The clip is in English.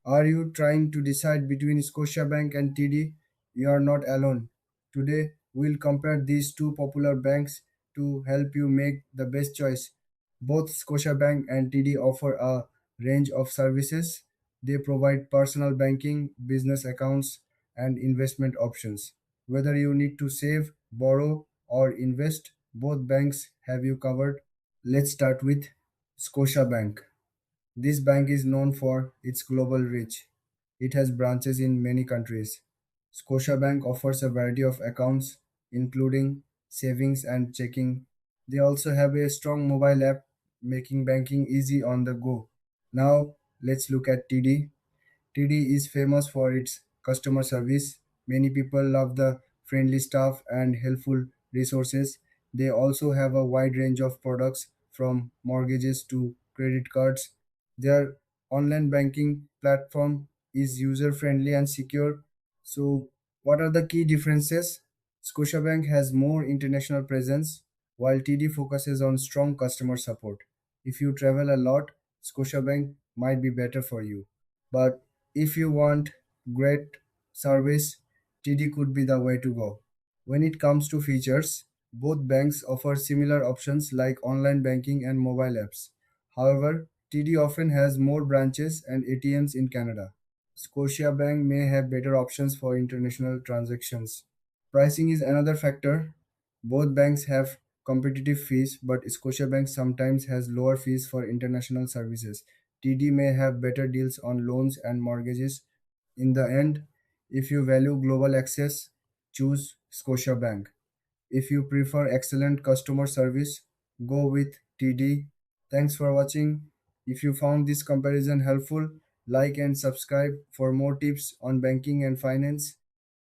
Are you trying to decide between Scotiabank and TD? You are not alone. Today, we'll compare these two popular banks to help you make the best choice. Both Scotiabank and TD offer a range of services. They provide personal banking, business accounts, and investment options. Whether you need to save, borrow, or invest, both banks have you covered. Let's start with Scotiabank. This bank is known for its global reach. It has branches in many countries. Scotiabank offers a variety of accounts, including savings and checking. They also have a strong mobile app, making banking easy on the go. Now, let's look at TD. TD is famous for its customer service. Many people love the friendly staff and helpful resources. They also have a wide range of products from mortgages to credit cards. Their online banking platform is user friendly and secure. So, what are the key differences? Scotiabank has more international presence, while TD focuses on strong customer support. If you travel a lot, Scotiabank might be better for you. But if you want great service, TD could be the way to go. When it comes to features, both banks offer similar options like online banking and mobile apps. However, TD often has more branches and ATMs in Canada. Scotiabank may have better options for international transactions. Pricing is another factor. Both banks have competitive fees, but Scotiabank sometimes has lower fees for international services. TD may have better deals on loans and mortgages. In the end, if you value global access, choose Scotiabank. If you prefer excellent customer service, go with TD. Thanks for watching. If you found this comparison helpful, like and subscribe for more tips on banking and finance.